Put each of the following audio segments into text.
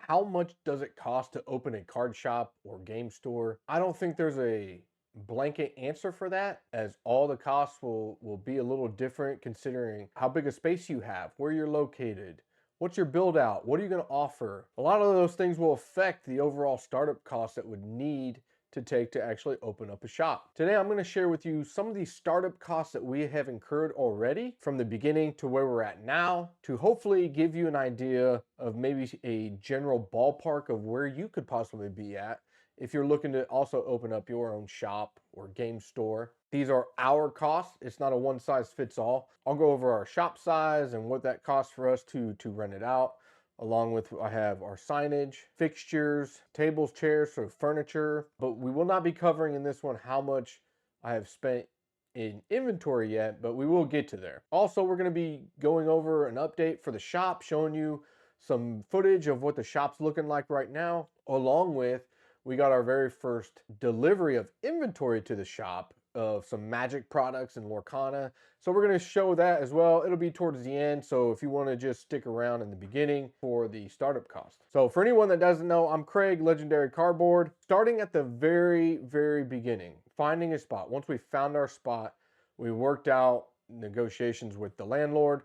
How much does it cost to open a card shop or game store? I don't think there's a blanket answer for that, as all the costs will be a little different considering how big a space you have, where you're located, what's your build out, what are you going to offer. A lot of those things will affect the overall startup costs that would need to take to actually open up a shop. Today I'm going to share with you some of these startup costs that we have incurred already from the beginning to where we're at now, to hopefully give you an idea of maybe a general ballpark of where you could possibly be at if you're looking to also open up your own shop or game store. These are our costs. It's not a one size fits all. I'll go over our shop size and what that costs for us to rent it out. Along with, I have our signage, fixtures, tables, chairs, so furniture. But we will not be covering in this one how much I have spent in inventory yet, but we will get to there. Also, we're going to be going over an update for the shop, showing you some footage of what the shop's looking like right now, along with we got our very first delivery of inventory to the shop of some magic products and Lorcana. So we're going to show that as well. It'll be towards the end. So if you want to just stick around in the beginning for the startup cost. So for anyone that doesn't know, I'm Craig, Legendary Cardboard. Starting at the very beginning, finding a spot. Once we found our spot, we worked out negotiations with the landlord,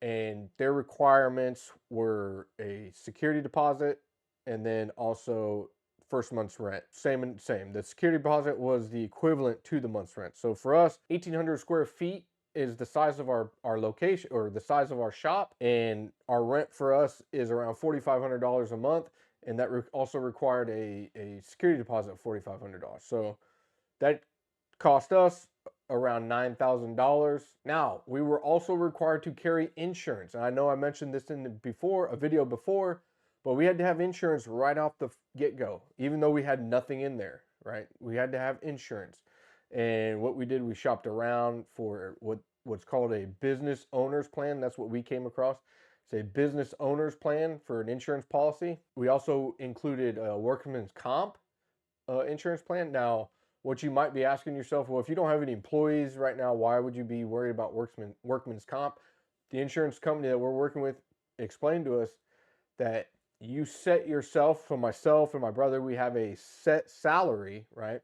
and their requirements were a security deposit and then also first month's rent. Same. The security deposit was the equivalent to the month's rent. So for us, 1,800 square feet is the size of our location, or the size of our shop, and our rent for us is around $4,500 a month, and that also required a security deposit of $4,500. So that cost us around $9,000. Now, we were also required to carry insurance, and I know I mentioned this in a video before, but we had to have insurance right off the get-go, even though we had nothing in there, right? We had to have insurance. And what we did, we shopped around for what's called a business owner's plan. That's what we came across. It's a business owner's plan for an insurance policy. We also included a workman's comp insurance plan. Now, what you might be asking yourself, well, if you don't have any employees right now, why would you be worried about workman's comp? The insurance company that we're working with explained to us that you set yourself, so myself and my brother, we have a set salary, right?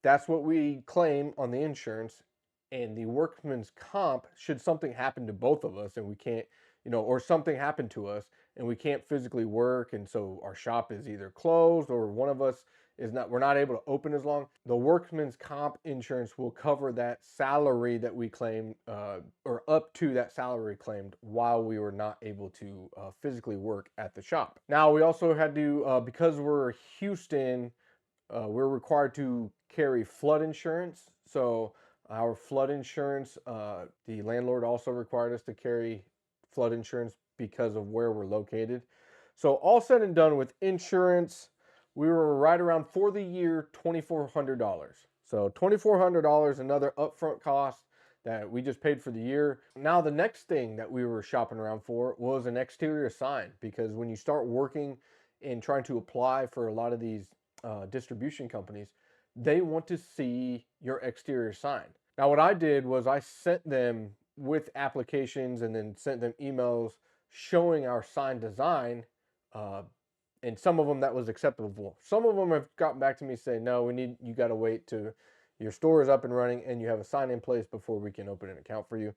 That's what we claim on the insurance. And the workman's comp, should something happen to both of us and we can't, or something happened to us and we can't physically work, and so our shop is either closed or one of us we're not able to open as long, the workman's comp insurance will cover that salary that we claimed, or up to that salary claimed, while we were not able to physically work at the shop. Now, we also had to, because we're Houston, we're required to carry flood insurance. So our flood insurance, the landlord also required us to carry flood insurance because of where we're located. So all said and done with insurance, we were right around, for the year, $2,400. So $2,400, another upfront cost that we just paid for the year. Now, the next thing that we were shopping around for was an exterior sign, because when you start working and trying to apply for a lot of these distribution companies, they want to see your exterior sign. Now, what I did was I sent them with applications and then sent them emails showing our sign design, and some of them that was acceptable. Some of them have gotten back to me saying, no, you got to wait till your store is up and running and you have a sign in place before we can open an account for you.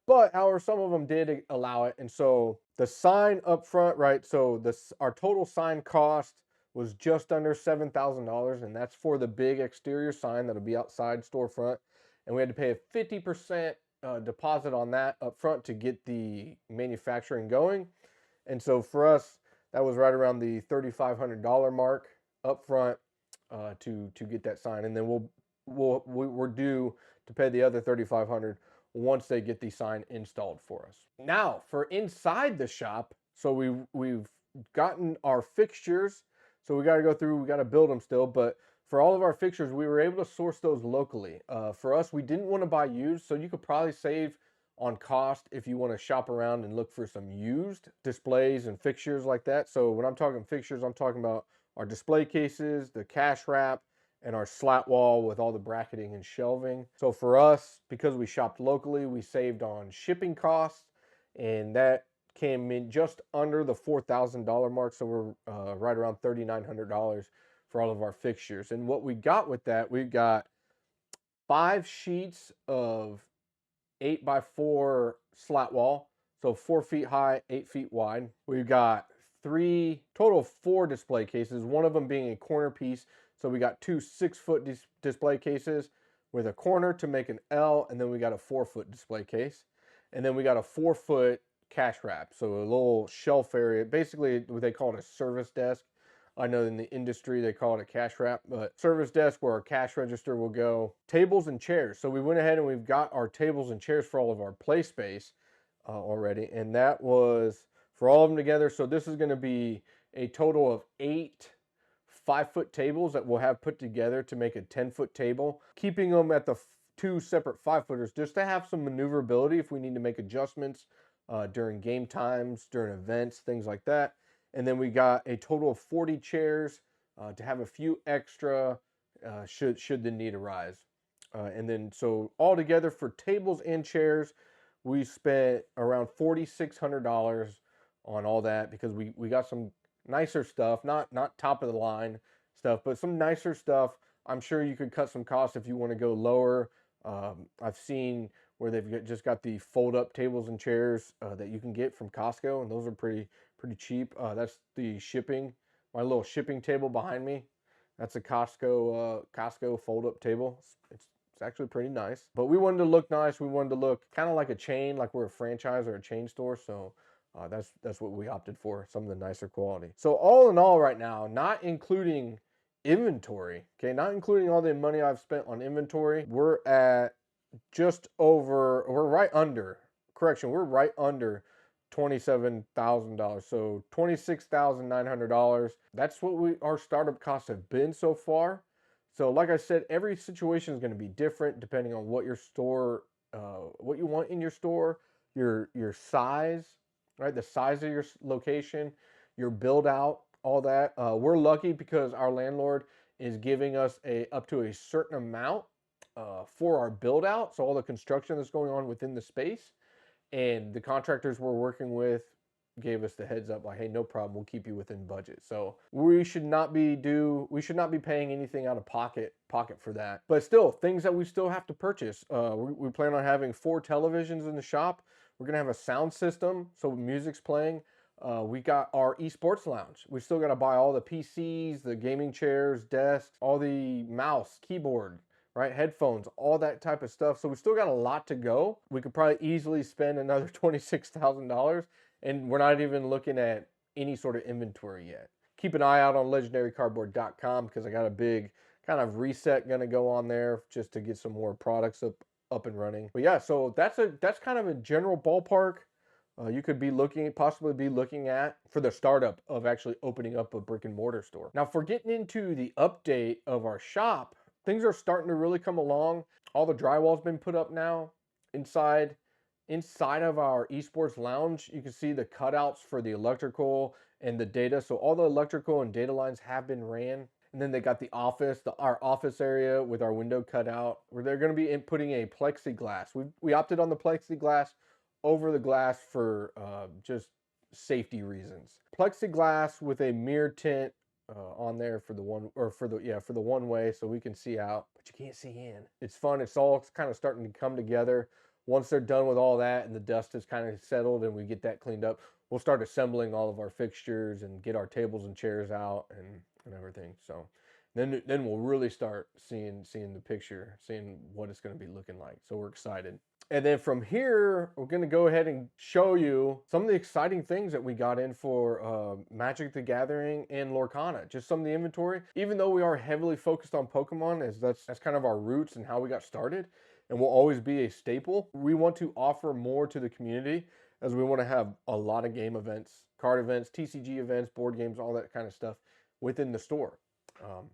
But however, some of them did allow it. And so the sign up front, right? So our total sign cost was just under $7,000, and that's for the big exterior sign that'll be outside storefront. And we had to pay a 50% deposit on that up front to get the manufacturing going. And so for us, that was right around the $3,500 mark up front to get that sign, and then we're due to pay the other $3,500 once they get the sign installed for us. Now, for inside the shop, so we've gotten our fixtures, so we got to go through, we got to build them still, but for all of our fixtures, we were able to source those locally. For us, we didn't want to buy used, so you could probably save on cost if you want to shop around and look for some used displays and fixtures like that. So when I'm talking fixtures, I'm talking about our display cases, the cash wrap, and our slat wall with all the bracketing and shelving. So for us, because we shopped locally, we saved on shipping costs, and that came in just under the $4,000 mark, so we're right around $3,900 for all of our fixtures. And what we got with that, we got 5 sheets of 8x4 slat wall, so 4 feet high, 8 feet wide. We've got 4 display cases, one of them being a corner piece. So we got 2 6-foot display cases with a corner to make an L, and then we got a 4-foot display case. And then we got a 4-foot cash wrap, so a little shelf area, basically what they call it a service desk. I know in the industry they call it a cash wrap, but service desk where our cash register will go. Tables and chairs. So we went ahead and we've got our tables and chairs for all of our play space already, and that was for all of them together. So this is going to be a total of 8 5-foot tables that we'll have put together to make a 10-foot table, keeping them at the 2 separate 5-footers just to have some maneuverability if we need to make adjustments during game times, during events, things like that. And then we got a total of 40 chairs to have a few extra should the need arise. And then so all together for tables and chairs, we spent around $4,600 on all that because we got some nicer stuff, not top of the line stuff, but some nicer stuff. I'm sure you could cut some costs if you want to go lower. I've seen where they've just got the fold-up tables and chairs that you can get from Costco, and those are pretty cheap. That's the shipping. My little shipping table behind me, that's a Costco fold-up table. It's actually pretty nice. But we wanted to look nice. We wanted to look kind of like a chain, like we're a franchise or a chain store. So that's what we opted for, some of the nicer quality. So all in all right now, not including inventory, okay, not including all the money I've spent on inventory, we're right under $27,000. So $26,900. That's what our startup costs have been so far. So like I said, every situation is going to be different depending on what your store, what you want in your store, your size, right? The size of your location, your build out, all that. We're lucky because our landlord is giving us up to a certain amount for our build out. So all the construction that's going on within the space, and the contractors we're working with gave us the heads up like, hey, no problem, we'll keep you within budget. So we should not be paying anything out of pocket for that. But still, things that we still have to purchase. We plan on having 4 televisions in the shop. We're gonna have a sound system, so music's playing. We got our esports lounge. We still got to buy all the PCs, the gaming chairs, desks, all the mouse, keyboard, right? Headphones, all that type of stuff. So we still got a lot to go. We could probably easily spend another $26,000, and we're not even looking at any sort of inventory yet. Keep an eye out on legendarycardboard.com because I got a big kind of reset going to go on there just to get some more products up and running. But yeah, so that's kind of a general ballpark you could possibly be looking at for the startup of actually opening up a brick and mortar store. Now, for getting into the update of our shop, things are starting to really come along. All the drywall's been put up now. Inside of our esports lounge, you can see the cutouts for the electrical and the data. So all the electrical and data lines have been ran. And then they got the office, our office area with our window cut out, where they're going to be putting a plexiglass. We opted on the plexiglass over the glass for just safety reasons. Plexiglass with a mirror tint on there for the one way, so we can see out, but you can't see in. It's fun. It's all kind of starting to come together. Once they're done with all that and the dust is kind of settled and we get that cleaned up, we'll start assembling all of our fixtures and get our tables and chairs out and everything. So then we'll really start seeing the picture, seeing what it's going to be looking like. So we're excited. And then from here, we're going to go ahead and show you some of the exciting things that we got in for Magic the Gathering and Lorcana. Just some of the inventory. Even though we are heavily focused on Pokemon, as that's kind of our roots and how we got started, and will always be a staple, we want to offer more to the community, as we want to have a lot of game events, card events, TCG events, board games, all that kind of stuff within the store.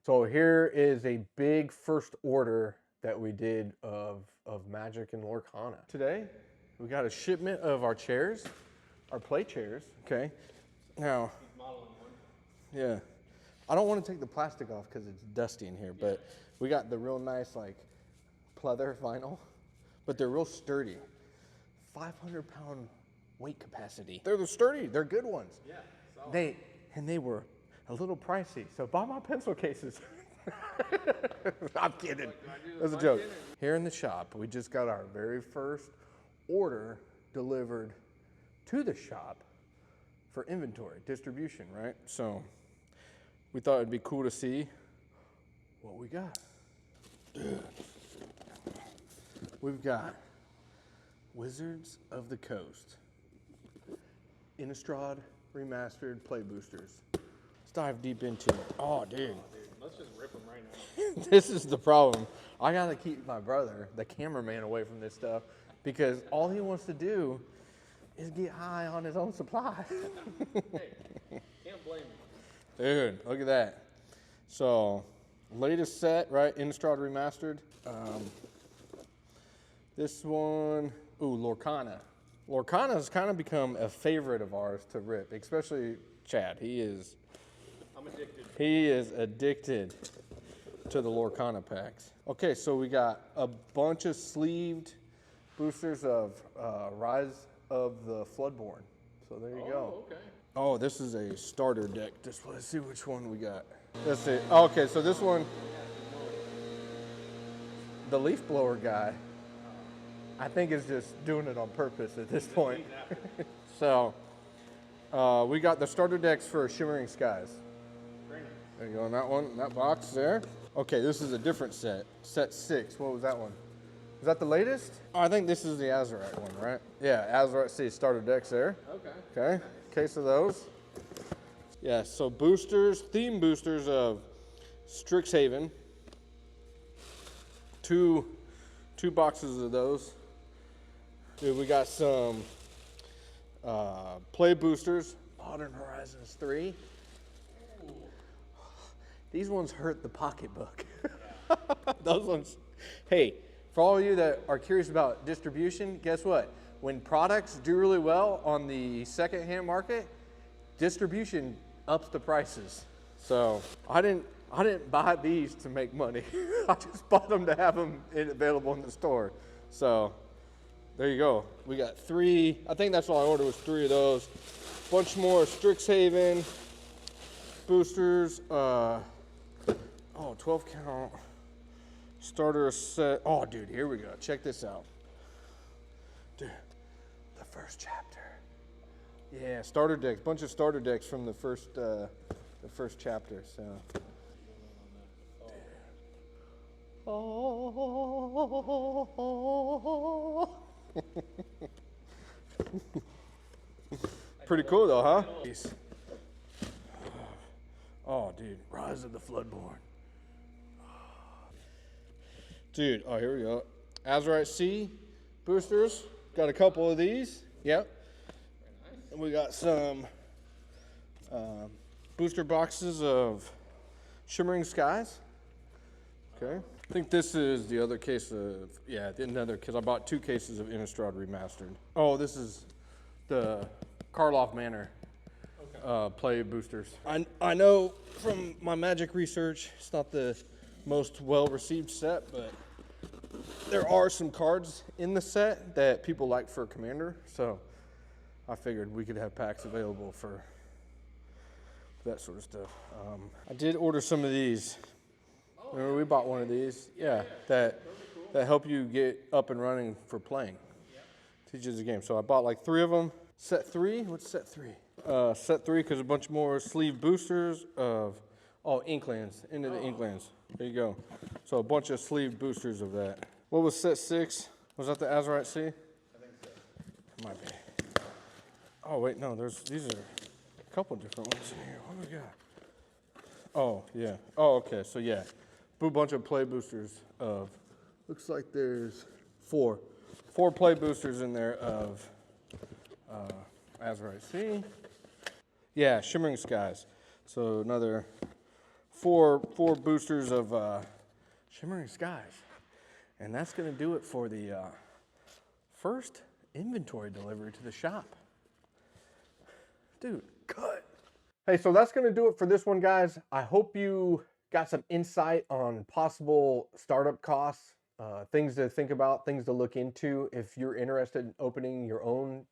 So here is a big first order that we did of Magic and Lorcana. Today, we got a shipment of our chairs, our play chairs, okay? Now, yeah, I don't want to take the plastic off because it's dusty in here, but we got the real nice, like, pleather vinyl, but they're real sturdy. 500-pound weight capacity. They're sturdy. They're good ones. Yeah. Solid. They were a little pricey. So buy my pencil cases. I'm kidding. That's a joke. Here in the shop, we just got our very first order delivered to the shop for inventory distribution, right? So we thought it'd be cool to see what we got. We've got Wizards of the Coast, Innistrad Remastered Play Boosters. Let's dive deep into it. Oh, dude. Let's just rip them right now. This is the problem. I gotta keep my brother, the cameraman, away from this stuff because all he wants to do is get high on his own supply. Hey, can't blame me. Dude, look at that. So, latest set, right? Innistrad Remastered. This one, ooh, Lorcana. Lorcana's kind of become a favorite of ours to rip, especially Chad. I'm addicted. He is addicted to the Lorcana packs. Okay, so we got a bunch of sleeved boosters of Rise of the Floodborn. So there you go. Okay. Oh, this is a starter deck. Let's see which one we got. Let's see. Oh, okay, so this one, the leaf blower guy, I think is just doing it on purpose at this point. So we got the starter decks for Shimmering Skies. There you go on that one, that box there. Okay, this is a different set. Set 6. What was that one? Is that the latest? Oh, I think this is the Azurite one, right? Yeah, Azurite. See, starter decks there. Okay. Okay, case of those. Yeah, so boosters, theme boosters of Strixhaven. Two boxes of those. Dude, we got some play boosters. Modern Horizons 3. These ones hurt the pocketbook. Those ones. Hey, for all of you that are curious about distribution, guess what? When products do really well on the secondhand market, distribution ups the prices. So I didn't buy these to make money. I just bought them to have them available in the store. So there you go. We got 3. I think that's all I ordered was 3 of those. Bunch more Strixhaven boosters. 12 count starter set. Oh, dude, here we go. Check this out. Dude, the first chapter. Yeah, starter decks. Bunch of starter decks from the first chapter. So. Oh. Pretty cool though, huh? Oh, dude, Rise of the Floodborn. Dude, oh, here we go. Azurite C boosters. Got a couple of these. Yep. And we got some booster boxes of Shimmering Skies. Okay. I think this is the other case of, another, because I bought 2 cases of Innistrad Remastered. Oh, this is the Karloff Manor play boosters. I know from my Magic research, it's not the most well-received set, but there are some cards in the set that people like for Commander, so I figured we could have packs available for that sort of stuff. I did order some of these. Remember we bought one of these? Yeah, that help you get up and running for playing. Teaches the game. So I bought like 3 of them. Set 3? What's set 3? Set 3 because a bunch more sleeve boosters of, Inklands, into the Inklands. There you go. So a bunch of sleeve boosters of that. What was set 6? Was that the Azurite C? I think so. It might be. Oh wait, no, these are a couple different ones in here. What do we got? Oh, yeah. Oh, okay, so yeah. A bunch of play boosters of, looks like there's 4 play boosters in there of Azurite C. Yeah, Shimmering Skies. So another 4 boosters of Shimmering Skies. And that's going to do it for the first inventory delivery to the shop. Dude, cut. Hey, so that's going to do it for this one, guys. I hope you got some insight on possible startup costs, things to think about, things to look into if you're interested in opening your own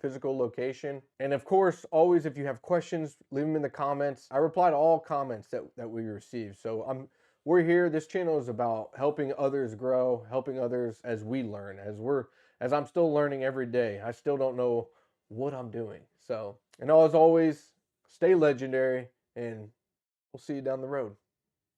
physical location. And of course, always, if you have questions, leave them in the comments. I reply to all comments that we receive. So we're here. This channel is about helping others grow, helping others as we learn, as I'm still learning every day. I still don't know what I'm doing. So, and as always, stay legendary, and we'll see you down the road.